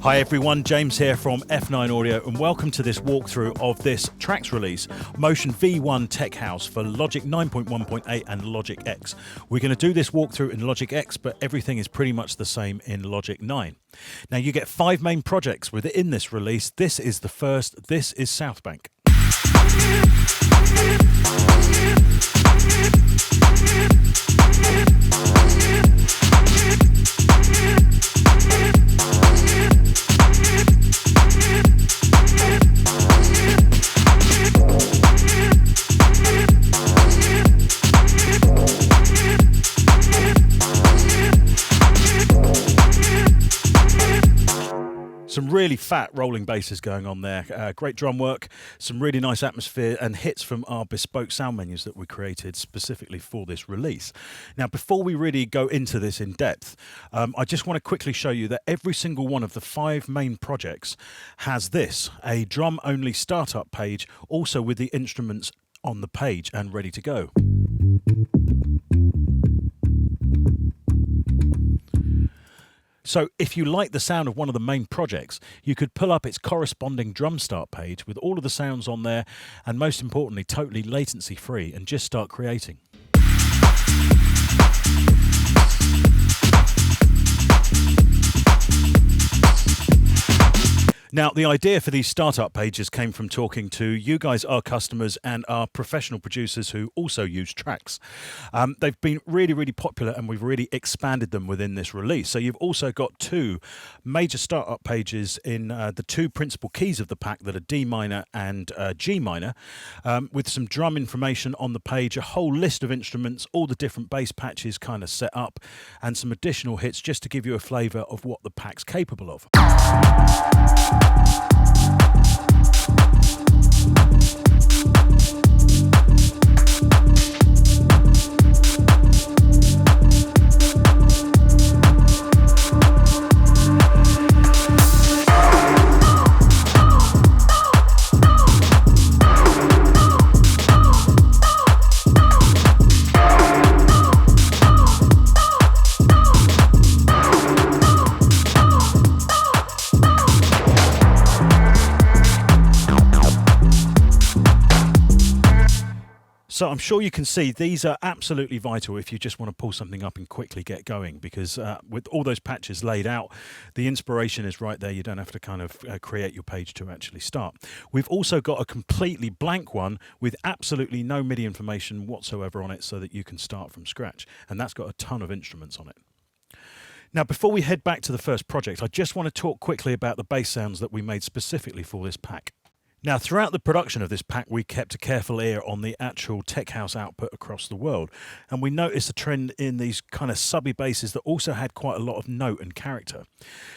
Hi everyone, James here from F9 Audio and welcome to this walkthrough of this TRAX release, Motion V1 Tech House for Logic 9.1.8 and Logic X. We're going to do this walkthrough in Logic X, but everything is pretty much the same in Logic 9. Now you get 5 main projects within this release. This is the first, this is Southbank. Some really fat rolling basses going on there, great drum work, some really nice atmosphere and hits from our bespoke sound menus that we created specifically for this release. Now before we really go into this in depth, I just want to quickly show you that every single one of the 5 main projects has this, a drum only startup page, also with the instruments on the page and ready to go. So if you like the sound of one of the main projects, you could pull up its corresponding drum start page with all of the sounds on there and most importantly, totally latency free and just start creating. Now, the idea for these startup pages came from talking to you guys, our customers, and our professional producers who also use TRAX. They've been really, really popular and we've really expanded them within this release. So you've also got 2 major startup pages in the 2 principal keys of the pack that are D minor and G minor, with some drum information on the page, a whole list of instruments, all the different bass patches kind of set up, and some additional hits just to give you a flavour of what the pack's capable of. So I'm sure you can see these are absolutely vital if you just want to pull something up and quickly get going, because with all those patches laid out, the inspiration is right there. You don't have to kind of create your page to actually start. We've also got a completely blank one with absolutely no MIDI information whatsoever on it so that you can start from scratch. And that's got a ton of instruments on it. Now, before we head back to the first project, I just want to talk quickly about the bass sounds that we made specifically for this pack. Now, throughout the production of this pack, we kept a careful ear on the actual tech house output across the world, and we noticed a trend in these kind of subby basses that also had quite a lot of note and character.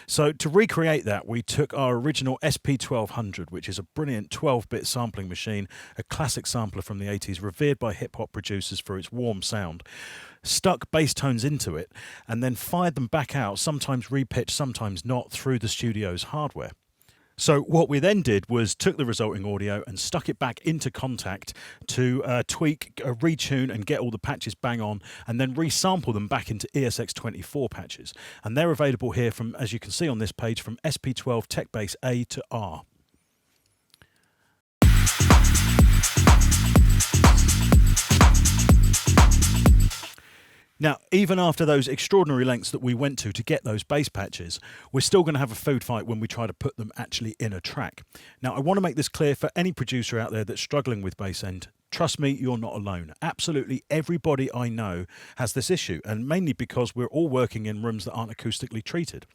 So to recreate that, we took our original SP1200, which is a brilliant 12-bit sampling machine, a classic sampler from the 80s, revered by hip-hop producers for its warm sound, stuck bass tones into it, and then fired them back out, sometimes repitched, sometimes not, through the studio's hardware. So what we then did was took the resulting audio and stuck it back into Kontakt to tweak, retune and get all the patches bang on, and then resample them back into ESX24 patches. And they're available here from, as you can see on this page, from SP12 Tech Bass A to R. Now, even after those extraordinary lengths that we went to get those bass patches, we're still going to have a food fight when we try to put them actually in a track. Now, I want to make this clear for any producer out there that's struggling with bass end. Trust me, you're not alone. Absolutely everybody I know has this issue, and mainly because we're all working in rooms that aren't acoustically treated.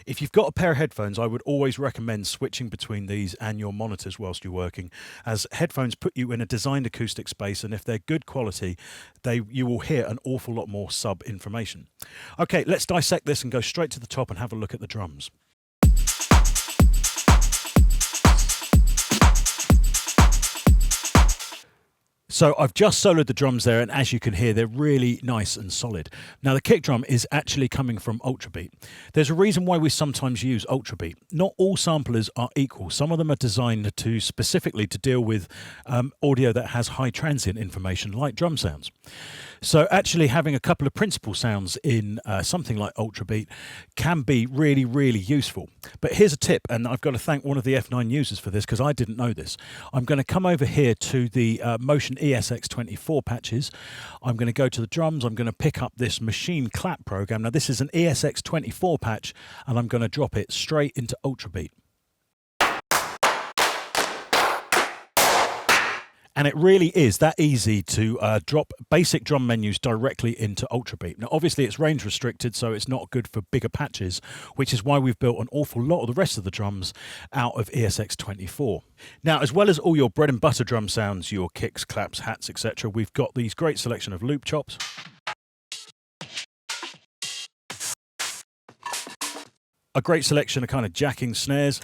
If you've got a pair of headphones, I would always recommend switching between these and your monitors whilst you're working, as headphones put you in a designed acoustic space, and if they're good quality, you will hear an awful lot more sub information. Okay, let's dissect this and go straight to the top and have a look at the drums. So I've just soloed the drums there, and as you can hear, they're really nice and solid. Now the kick drum is actually coming from Ultrabeat. There's a reason why we sometimes use Ultrabeat. Not all samplers are equal. Some of them are designed to specifically to deal with audio that has high transient information like drum sounds. So actually having a couple of principal sounds in something like Ultrabeat can be really, really useful. But here's a tip, and I've got to thank one of the F9 users for this because I didn't know this. I'm going to come over here to the Motion ESX24 patches. I'm going to go to the drums. I'm going to pick up this machine clap program. Now this is an ESX24 patch, and I'm going to drop it straight into Ultrabeat. And it really is that easy to drop basic drum menus directly into Ultrabeat. Now, obviously, it's range restricted, so it's not good for bigger patches, which is why we've built an awful lot of the rest of the drums out of ESX24. Now, as well as all your bread and butter drum sounds, your kicks, claps, hats, etc., we've got these great selection of loop chops. A great selection of kind of jacking snares.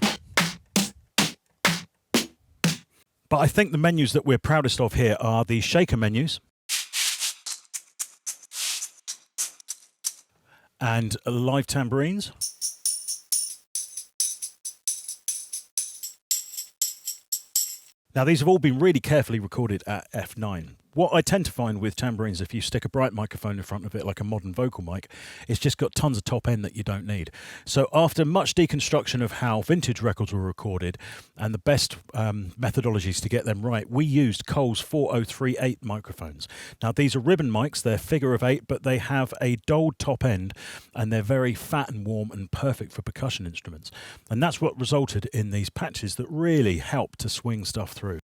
But I think the menus that we're proudest of here are the shaker menus and live tambourines. Now, these have all been really carefully recorded at F9. What I tend to find with tambourines, if you stick a bright microphone in front of it like a modern vocal mic, it's just got tons of top end that you don't need. So after much deconstruction of how vintage records were recorded and the best methodologies to get them right, we used Cole's 4038 microphones. Now these are ribbon mics, they're figure of 8, but they have a doled top end and they're very fat and warm and perfect for percussion instruments. And that's what resulted in these patches that really help to swing stuff through.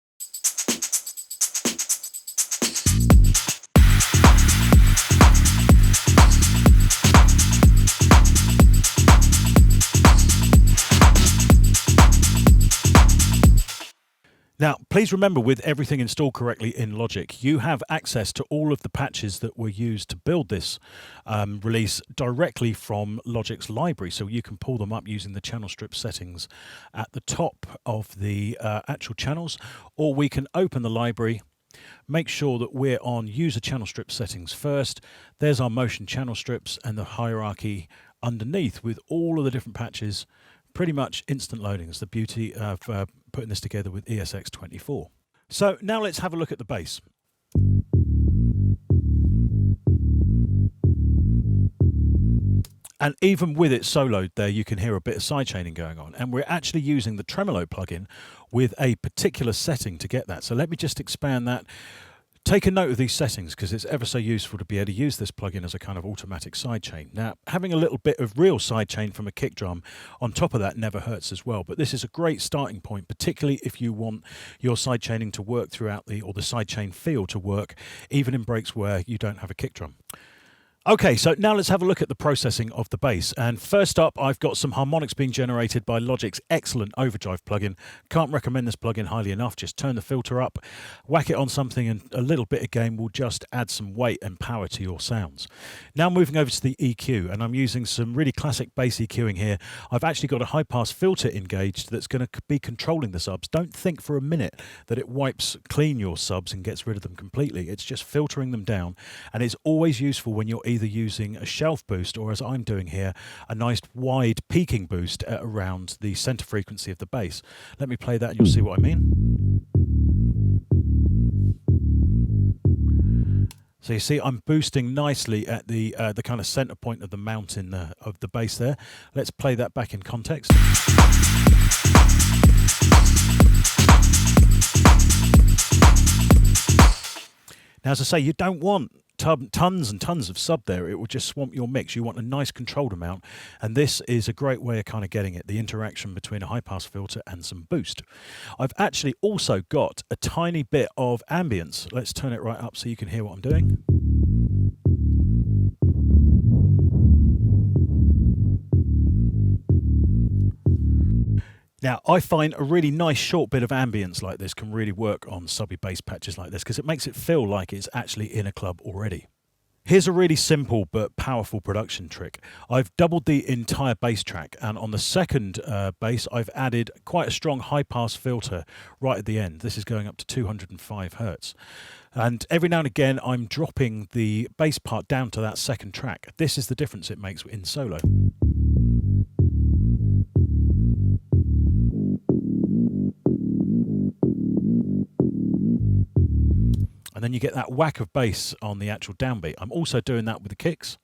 Now, please remember, with everything installed correctly in Logic, you have access to all of the patches that were used to build this release directly from Logic's library, so you can pull them up using the channel strip settings at the top of the actual channels, or we can open the library, make sure that we're on user channel strip settings first. There's our motion channel strips and the hierarchy underneath with all of the different patches. Pretty much instant loading is the beauty of putting this together with ESX24. So now let's have a look at the bass. And even with it soloed there, you can hear a bit of sidechaining going on. And we're actually using the tremolo plugin with a particular setting to get that. So let me just expand that. Take a note of these settings because it's ever so useful to be able to use this plugin as a kind of automatic sidechain. Now, having a little bit of real sidechain from a kick drum on top of that never hurts as well. But this is a great starting point, particularly if you want your sidechaining to work throughout the sidechain feel to work, even in breaks where you don't have a kick drum. Okay, so now let's have a look at the processing of the bass. And first up, I've got some harmonics being generated by Logic's excellent overdrive plugin. Can't recommend this plugin highly enough. Just turn the filter up, whack it on something, and a little bit of gain will just add some weight and power to your sounds. Now moving over to the EQ, and I'm using some really classic bass EQing here. I've actually got a high-pass filter engaged that's going to be controlling the subs. Don't think for a minute that it wipes clean your subs and gets rid of them completely. It's just filtering them down, and it's always useful when you're either using a shelf boost or, as I'm doing here, a nice wide peaking boost at around the center frequency of the bass. Let me play that and you'll see what I mean. So you see I'm boosting nicely at the kind of center point of the mountain of the bass there. Let's play that back in context. Now, as I say, you don't want tons and tons of sub there. It will just swamp your mix. You want a nice controlled amount, and this is a great way of kind of getting it, the interaction between a high pass filter and some boost. I've actually also got a tiny bit of ambience. Let's turn it right up so you can hear what I'm doing. Now, I find a really nice short bit of ambience like this can really work on subby bass patches like this because it makes it feel like it's actually in a club already. Here's a really simple but powerful production trick. I've doubled the entire bass track, and on the second bass I've added quite a strong high-pass filter right at the end. This is going up to 205 Hertz. And every now and again I'm dropping the bass part down to that second track. This is the difference it makes in solo. And then you get that whack of bass on the actual downbeat. I'm also doing that with the kicks.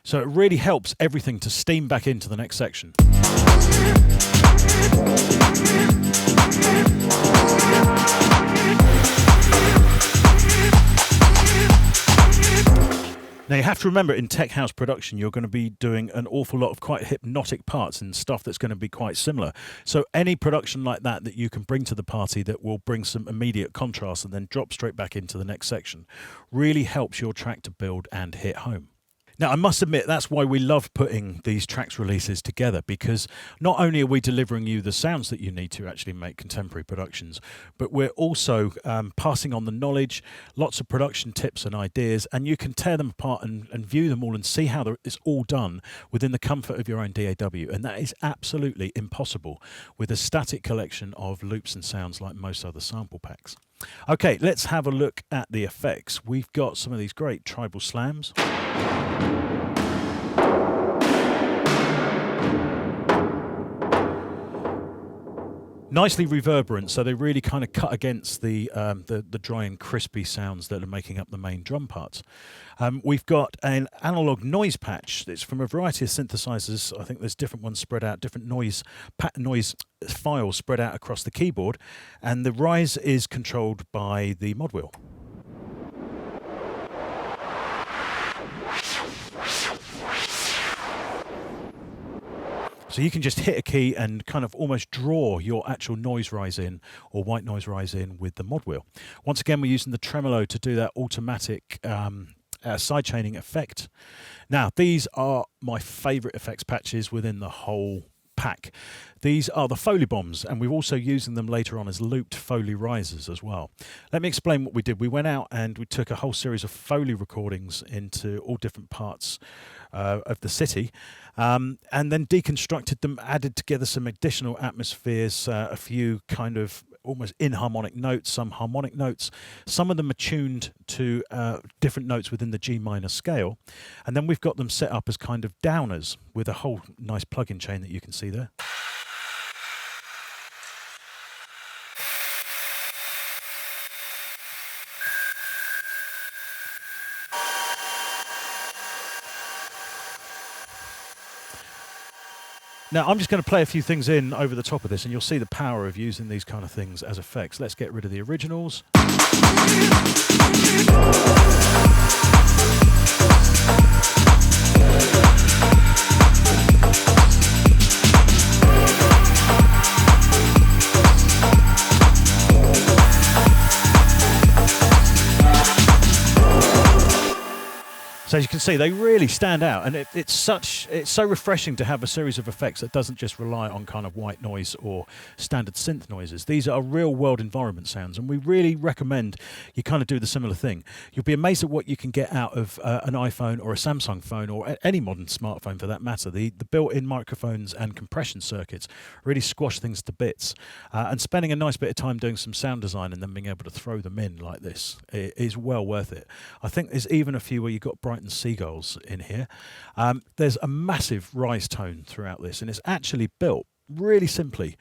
So it really helps everything to steam back into the next section. Now you have to remember, in tech house production, you're going to be doing an awful lot of quite hypnotic parts and stuff that's going to be quite similar. So any production like that that you can bring to the party that will bring some immediate contrast and then drop straight back into the next section really helps your track to build and hit home. Now, I must admit, that's why we love putting these TRAX releases together, because not only are we delivering you the sounds that you need to actually make contemporary productions, but we're also passing on the knowledge, lots of production tips and ideas, and you can tear them apart and view them all and see how it's all done within the comfort of your own DAW. And that is absolutely impossible with a static collection of loops and sounds like most other sample packs. Okay, let's have a look at the effects. We've got some of these great tribal slams. Nicely reverberant, so they really kind of cut against the dry and crispy sounds that are making up the main drum parts. We've got an analog noise patch that's from a variety of synthesizers. I think there's different ones spread out, different noise files spread out across the keyboard, and the rise is controlled by the mod wheel. So you can just hit a key and kind of almost draw your actual noise rise in or white noise rise in with the mod wheel. Once again, we're using the tremolo to do that automatic sidechaining effect. Now, these are my favorite effects patches within the whole pack. These are the Foley bombs, and we're also using them later on as looped Foley risers as well. Let me explain what we did. We went out and we took a whole series of Foley recordings into all different parts of the city, and then deconstructed them, added together some additional atmospheres, a few kind of almost inharmonic notes, some harmonic notes. Some of them are tuned to different notes within the G minor scale, and then we've got them set up as kind of downers with a whole nice plug-in chain that you can see there. Now, I'm just going to play a few things in over the top of this, and you'll see the power of using these kind of things as effects. Let's get rid of the originals. So as you can see, they really stand out, and it's so refreshing to have a series of effects that doesn't just rely on kind of white noise or standard synth noises. These are real world environment sounds, and we really recommend you kind of do the similar thing. You'll be amazed at what you can get out of an iPhone or a Samsung phone or any modern smartphone for that matter. The built-in microphones and compression circuits really squash things to bits, and spending a nice bit of time doing some sound design and then being able to throw them in like this is well worth it. I think there's even a few where you've got bright and seagulls in here. There's a massive rise tone throughout this, and it's actually built really simply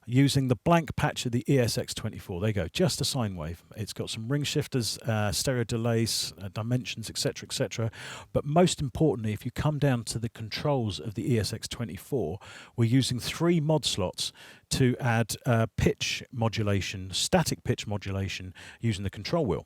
using the blank patch of the ESX24. There you go, just a sine wave. It's got some ring shifters, stereo delays, dimensions, etc., etc. But most importantly, if you come down to the controls of the ESX24, we're using 3 mod slots to add pitch modulation, static pitch modulation, using the control wheel.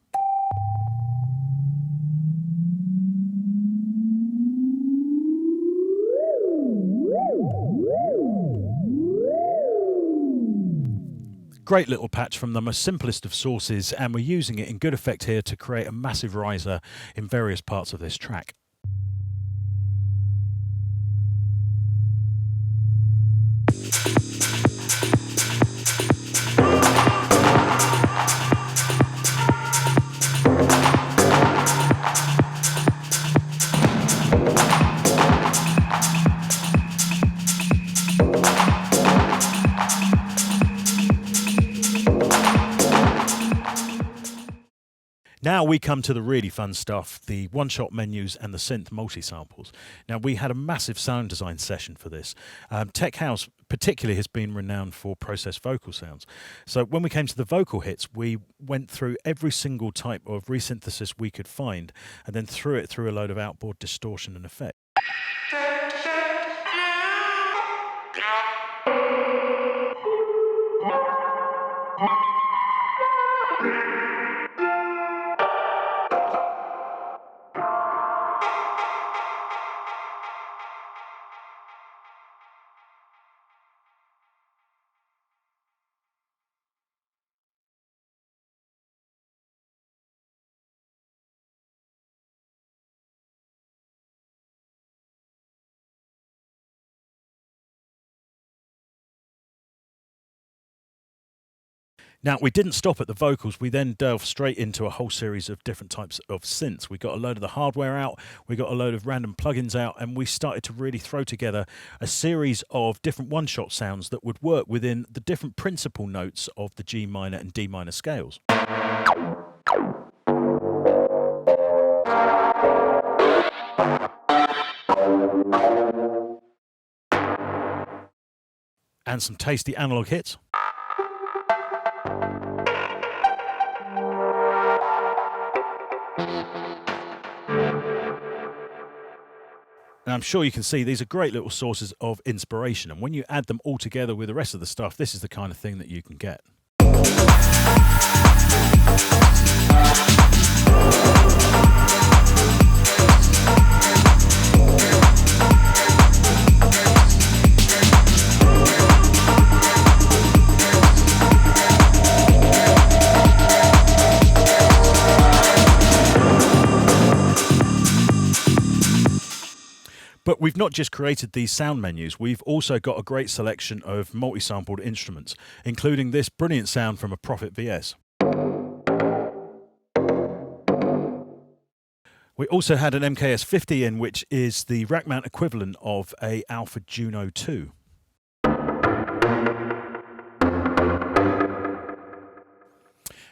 Great little patch from the most simplest of sources, and we're using it in good effect here to create a massive riser in various parts of this track. Now we come to the really fun stuff, the one-shot menus and the synth multi-samples. Now we had a massive sound design session for this. Tech House particularly has been renowned for processed vocal sounds. So when we came to the vocal hits, we went through every single type of resynthesis we could find and then threw it through a load of outboard distortion and effect. Now, we didn't stop at the vocals. We then delved straight into a whole series of different types of synths. We got a load of the hardware out, we got a load of random plugins out, and we started to really throw together a series of different one-shot sounds that would work within the different principal notes of the G minor and D minor scales. And some tasty analog hits. And I'm sure you can see these are great little sources of inspiration. And when you add them all together with the rest of the stuff, this is the kind of thing that you can get. But we've not just created these sound menus, we've also got a great selection of multi-sampled instruments, including this brilliant sound from a Prophet VS. We also had an MKS 50 in, which is the rack mount equivalent of a Alpha Juno 2.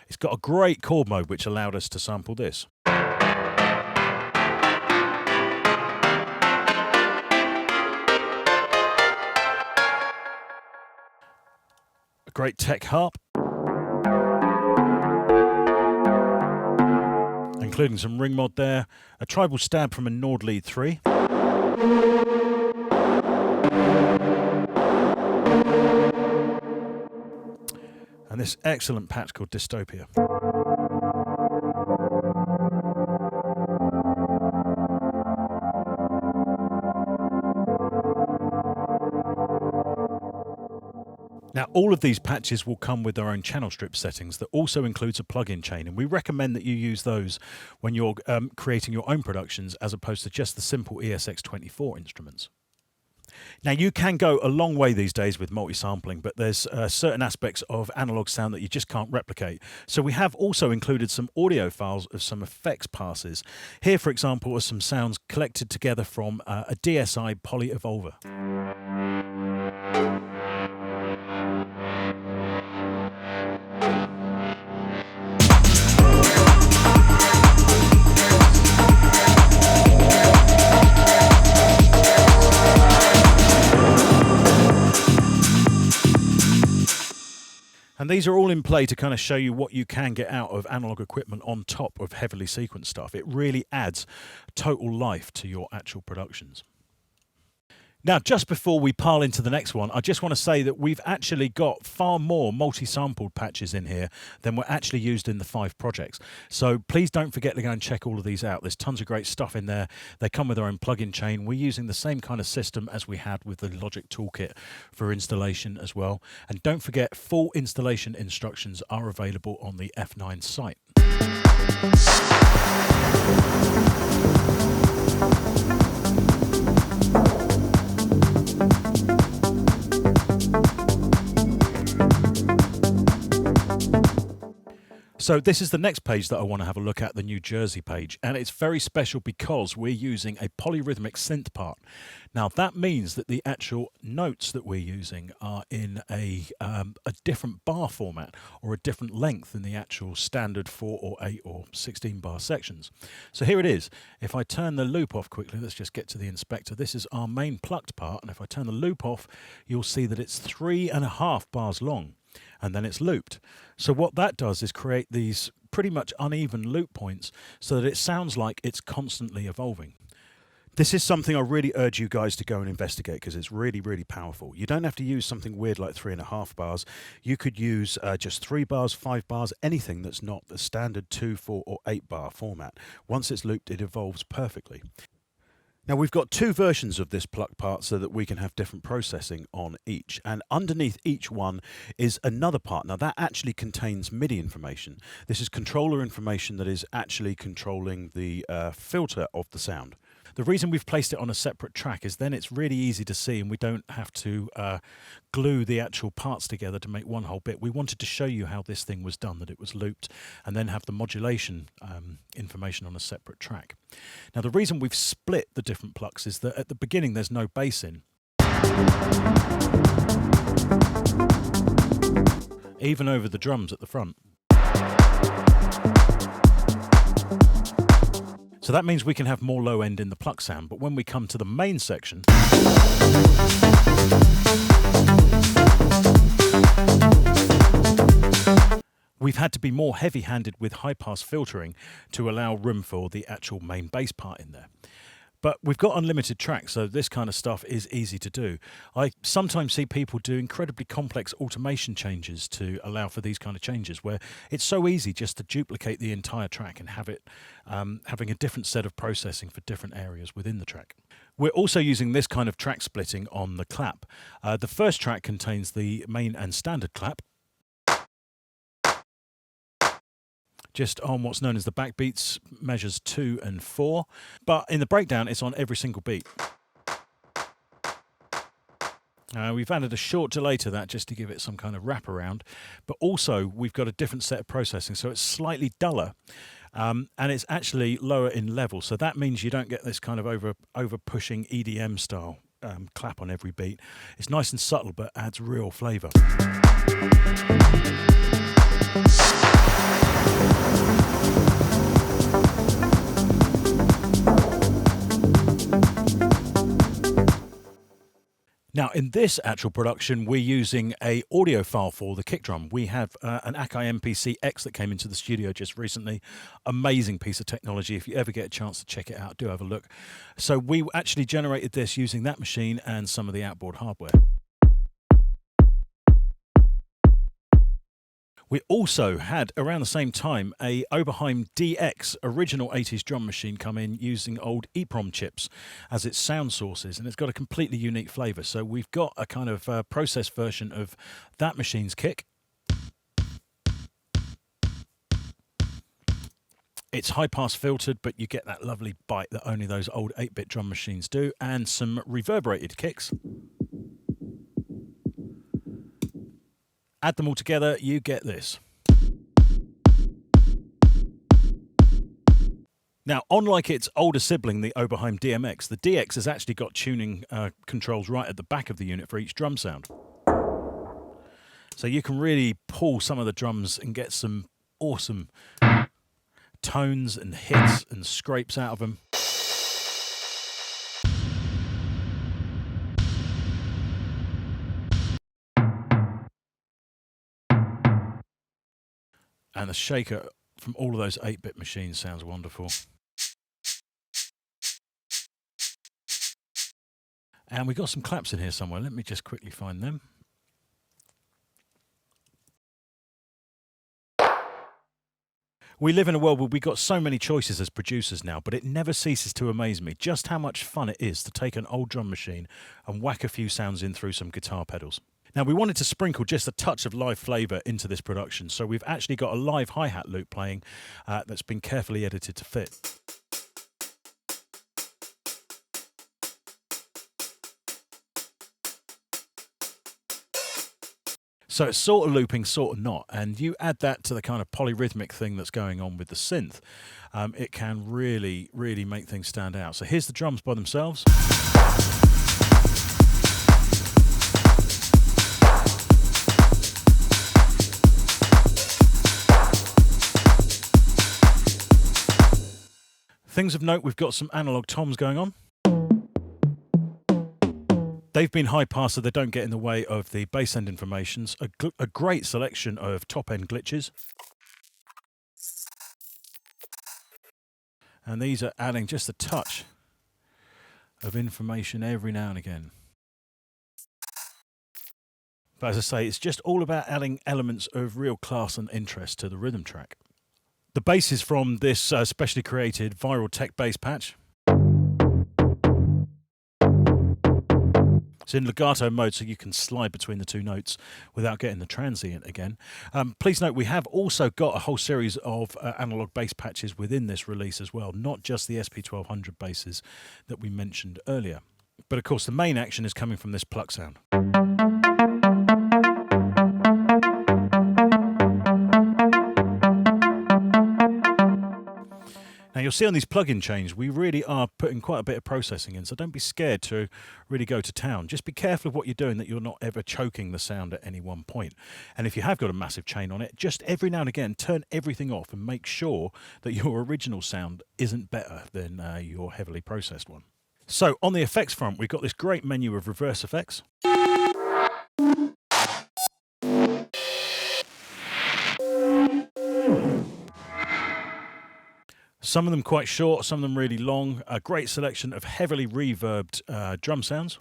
It's got a great chord mode which allowed us to sample this. Great tech harp, including some ring mod there, a tribal stab from a Nord Lead 3, and this excellent patch called Dystopia. Now, all of these patches will come with their own channel strip settings that also includes a plugin chain, and we recommend that you use those when you're creating your own productions as opposed to just the simple ESX24 instruments. Now, you can go a long way these days with multi-sampling, but there's certain aspects of analog sound that you just can't replicate. So we have also included some audio files of some effects passes. Here, for example, are some sounds collected together from a DSI Poly Evolver. And these are all in play to kind of show you what you can get out of analog equipment on top of heavily sequenced stuff. It really adds total life to your actual productions. Now, just before we pile into the next one, I just want to say that we've actually got far more multi-sampled patches in here than were actually used in the 5 projects. So please don't forget to go and check all of these out. There's tons of great stuff in there. They come with their own plugin chain. We're using the same kind of system as we had with the Logic Toolkit for installation as well. And don't forget, full installation instructions are available on the F9 site. So this is the next page that I want to have a look at, the New Jersey page, and it's very special because we're using a polyrhythmic synth part. Now that means that the actual notes that we're using are in a different bar format or a different length than the actual standard 4 or 8 or 16 bar sections. So here it is. If I turn the loop off quickly, let's just get to the inspector. This is our main plucked part, and if I turn the loop off, you'll see that it's 3.5 bars long. And then it's looped. So what that does is create these pretty much uneven loop points so that it sounds like it's constantly evolving. This is something I really urge you guys to go and investigate because it's really, really powerful. You don't have to use something weird like 3.5 bars. You could use just 3 bars, 5 bars, anything that's not the standard 2, 4 or 8 bar format. Once it's looped, it evolves perfectly. Now we've got 2 versions of this pluck part so that we can have different processing on each, and underneath each one is another part. Now that actually contains MIDI information. This is controller information that is actually controlling the filter of the sound. The reason we've placed it on a separate track is then it's really easy to see and we don't have to glue the actual parts together to make one whole bit. We wanted to show you how this thing was done, that it was looped, and then have the modulation information on a separate track. Now the reason we've split the different plucks is that at the beginning there's no bass in. Even over the drums at the front. So that means we can have more low end in the pluck sound, but when we come to the main section, we've had to be more heavy-handed with high-pass filtering to allow room for the actual main bass part in there. But we've got unlimited tracks, so this kind of stuff is easy to do. I sometimes see people do incredibly complex automation changes to allow for these kind of changes, where it's so easy just to duplicate the entire track and have it having a different set of processing for different areas within the track. We're also using this kind of track splitting on the clap. The first track contains the main and standard clap, just on what's known as the backbeats, measures 2 and 4. But in the breakdown, it's on every single beat. We've added a short delay to that just to give it some kind of wraparound. But also, we've got a different set of processing, so it's slightly duller. And it's actually lower in level. So that means you don't get this kind of over pushing EDM style clap on every beat. It's nice and subtle, but adds real flavour. Now, in this actual production, we're using a audio file for the kick drum. We have an Akai MPC X that came into the studio just recently. Amazing piece of technology. If you ever get a chance to check it out, do have a look. So we actually generated this using that machine and some of the outboard hardware. We also had, around the same time, a Oberheim DX original 80s drum machine come in using old EEPROM chips as its sound sources, and it's got a completely unique flavour. So we've got a kind of processed version of that machine's kick. It's high-pass filtered, but you get that lovely bite that only those old 8-bit drum machines do, and some reverberated kicks. Add them all together, you get this. Now, unlike its older sibling, the Oberheim DMX, the DX has actually got tuning controls right at the back of the unit for each drum sound. So you can really pull some of the drums and get some awesome tones and hits and scrapes out of them. And the shaker from all of those 8-bit machines sounds wonderful. And we've got some claps in here somewhere. Let me just quickly find them. We live in a world where we've got so many choices as producers now, but it never ceases to amaze me just how much fun it is to take an old drum machine and whack a few sounds in through some guitar pedals. Now, we wanted to sprinkle just a touch of live flavour into this production, so we've actually got a live hi-hat loop playing that's been carefully edited to fit. So it's sort of looping, sort of not. And you add that to the kind of polyrhythmic thing that's going on with the synth, it can really, really make things stand out. So here's the drums by themselves. Things of note, we've got some analog toms going on. They've been high pass so they don't get in the way of the bass end informations. A great selection of top end glitches. And these are adding just a touch of information every now and again. But as I say, it's just all about adding elements of real class and interest to the rhythm track. The bass is from this specially created viral tech bass patch. It's in legato mode, so you can slide between the two notes without getting the transient again. Please note, we have also got a whole series of analog bass patches within this release as well, not just the SP1200 basses that we mentioned earlier. But of course, the main action is coming from this pluck sound. Now you'll see on these plugin chains, we really are putting quite a bit of processing in, so don't be scared to really go to town. Just be careful of what you're doing, that you're not ever choking the sound at any one point. And if you have got a massive chain on it, just every now and again, turn everything off and make sure that your original sound isn't better than your heavily processed one. So on the effects front, we've got this great menu of reverse effects. Some of them quite short, some of them really long. A great selection of heavily reverbed drum sounds.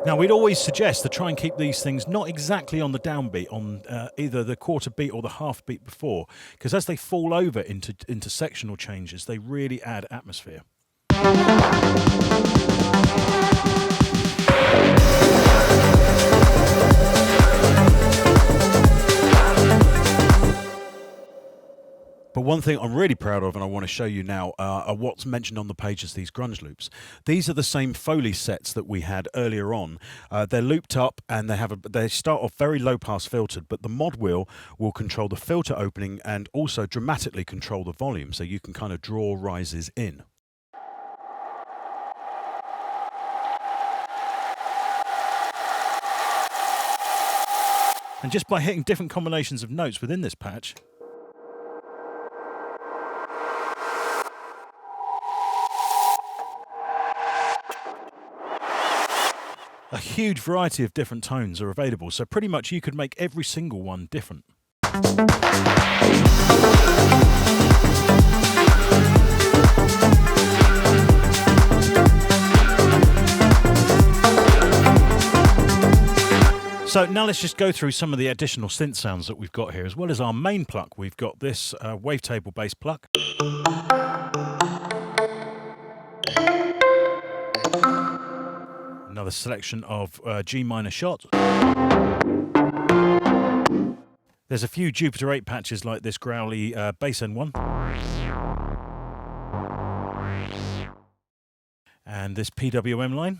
Now, we'd always suggest to try and keep these things not exactly on the downbeat, on either the quarter beat or the half beat before, because as they fall over into sectional changes, they really add atmosphere. But one thing I'm really proud of, and I want to show you now, are what's mentioned on the page as these grunge loops. These are the same Foley sets that we had earlier on. They're looped up, and they start off very low pass filtered, but the mod wheel will control the filter opening and also dramatically control the volume, so you can kind of draw rises in. And just by hitting different combinations of notes within this patch, a huge variety of different tones are available, so pretty much you could make every single one different. So now let's just go through some of the additional synth sounds that we've got here. As well as our main pluck, we've got this wavetable bass pluck. Another selection of G minor shot. There's a few Jupiter 8 patches like this growly bass end one. And this PWM line.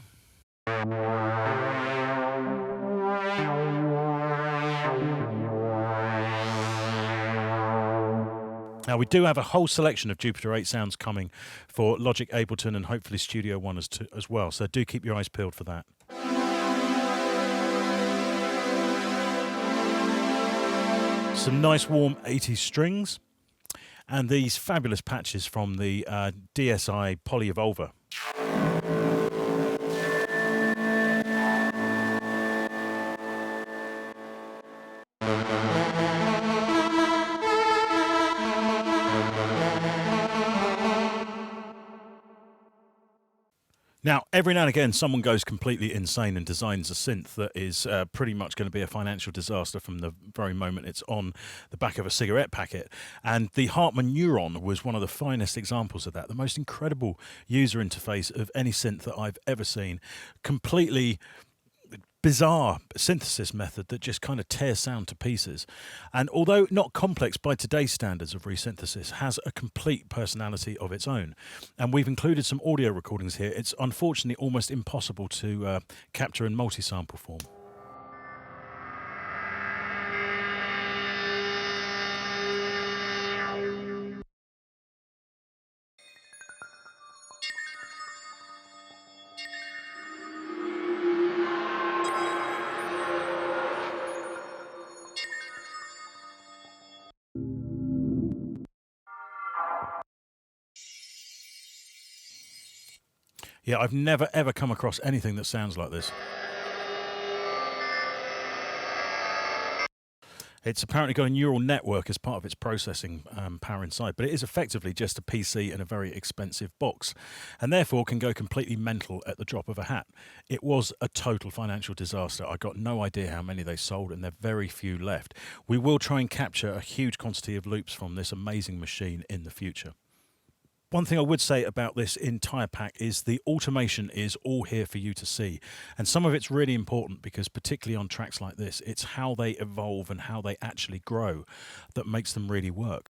Now, we do have a whole selection of Jupiter 8 sounds coming for Logic Ableton and hopefully Studio One as well, so do keep your eyes peeled for that. Some nice warm 80s strings, and these fabulous patches from the DSI Poly Evolver. Now, every now and again, someone goes completely insane and designs a synth that is pretty much going to be a financial disaster from the very moment it's on the back of a cigarette packet. And the Hartman Neuron was one of the finest examples of that. The most incredible user interface of any synth that I've ever seen. Completely bizarre synthesis method that just kind of tears sound to pieces. And although not complex by today's standards of resynthesis, has a complete personality of its own. And we've included some audio recordings here. It's unfortunately almost impossible to capture in multi-sample form. Yeah, I've never ever come across anything that sounds like this. It's apparently got a neural network as part of its processing power inside, but it is effectively just a PC in a very expensive box, and therefore can go completely mental at the drop of a hat. It was a total financial disaster. I got no idea how many they sold, and there are very few left. We will try and capture a huge quantity of loops from this amazing machine in the future. One thing I would say about this entire pack is the automation is all here for you to see. And some of it's really important because particularly on tracks like this, it's how they evolve and how they actually grow that makes them really work.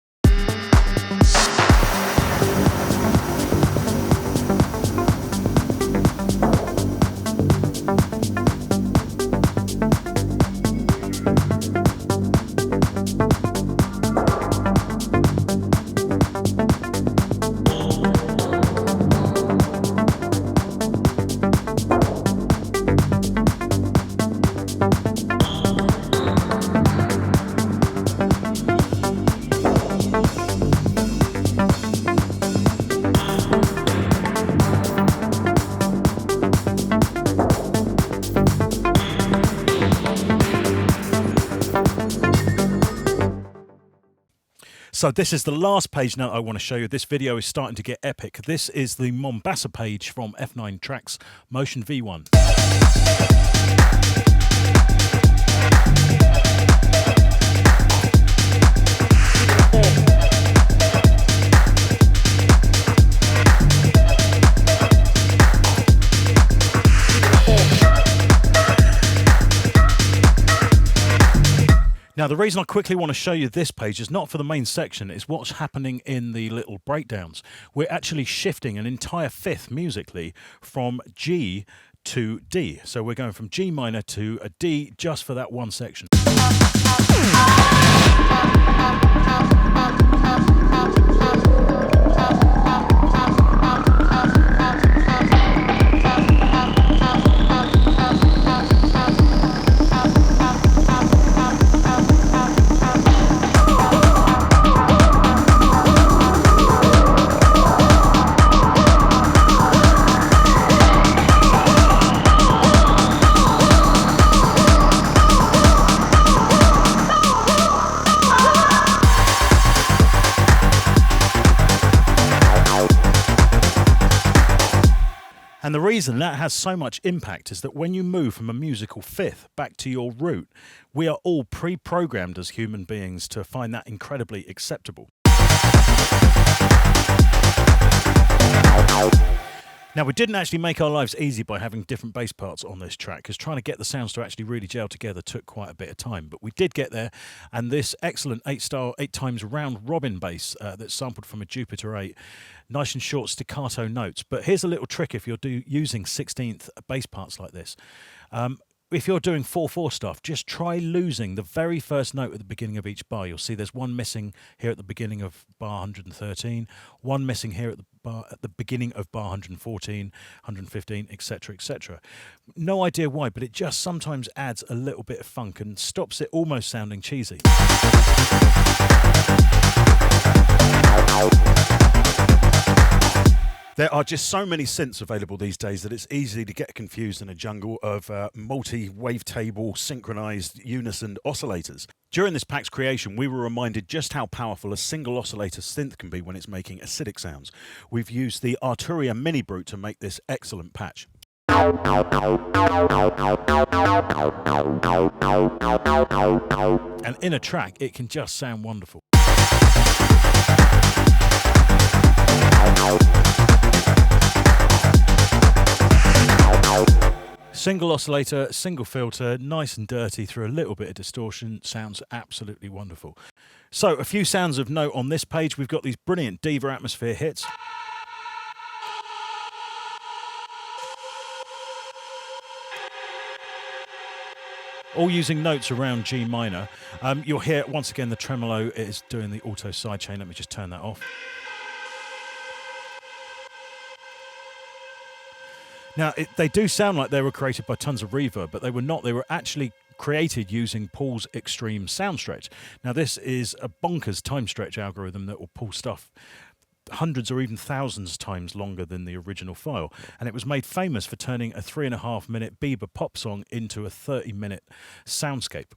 So this is the last page note I want to show you. This video is starting to get epic. This is the Mombasa page from F9 TRAX Motion V1. Now, the reason I quickly want to show you this page is not for the main section, it's what's happening in the little breakdowns. We're actually shifting an entire fifth musically from G to D. So we're going from G minor to a D just for that one section. And the reason that has so much impact is that when you move from a musical fifth back to your root, we are all pre-programmed as human beings to find that incredibly acceptable. Now, we didn't actually make our lives easy by having different bass parts on this track, because trying to get the sounds to actually really gel together took quite a bit of time. But we did get there, and this excellent 8 times round robin bass that's sampled from a Jupiter 8, nice and short staccato notes. But here's a little trick if you're using 16th bass parts like this. If you're doing 4/4 stuff, just try losing the very first note at the beginning of each bar. You'll see there's one missing here at the beginning of bar 113, one missing here at the beginning of bar 114, 115, etc., etc. No idea why, but it just sometimes adds a little bit of funk and stops it almost sounding cheesy. There are just so many synths available these days that it's easy to get confused in a jungle of multi-wavetable, synchronized, unison oscillators. During this pack's creation, we were reminded just how powerful a single oscillator synth can be when it's making acidic sounds. We've used the Arturia Mini Brute to make this excellent patch. And in a track, it can just sound wonderful. Single oscillator, single filter, nice and dirty through a little bit of distortion. Sounds absolutely wonderful. So a few sounds of note on this page. We've got these brilliant diva atmosphere hits. All using notes around G minor. You'll hear, once again, the tremolo is doing the auto sidechain. Let me just turn that off. Now, they do sound like they were created by tons of reverb, but they were not. They were actually created using Paul's extreme sound stretch. Now, this is a bonkers time stretch algorithm that will pull stuff hundreds or even thousands times longer than the original file, and it was made famous for turning a 3.5-minute Bieber pop song into a 30-minute soundscape.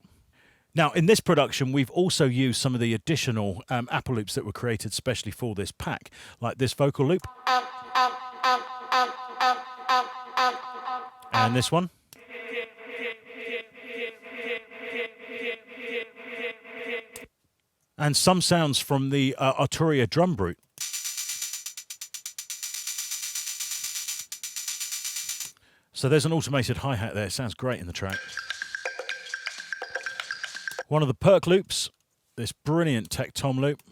Now, in this production, we've also used some of the additional Apple loops that were created specially for this pack, like this vocal loop, and this one. And some sounds from the Arturia drum brute. So there's an automated hi-hat there. It sounds great in the track. One of the perk loops, this brilliant Tech Tom loop.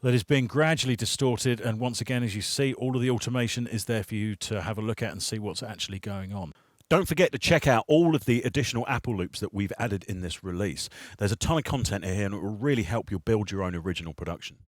That is being gradually distorted, and once again, as you see, all of the automation is there for you to have a look at and see what's actually going on. Don't forget to check out all of the additional Apple loops that we've added in this release. There's a ton of content here, and it will really help you build your own original production.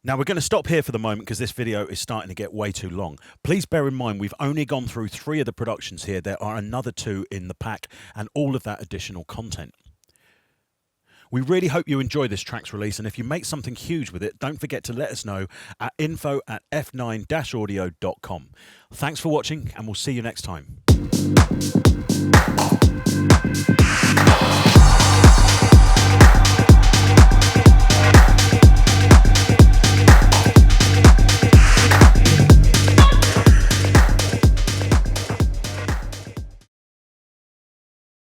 Now we're going to stop here for the moment because this video is starting to get way too long. Please bear in mind we've only gone through 3 of the productions here. There are another 2 in the pack and all of that additional content. We really hope you enjoy this TRAX release, and if you make something huge with it, don't forget to let us know at info@f9-audio.com. Thanks for watching, and we'll see you next time.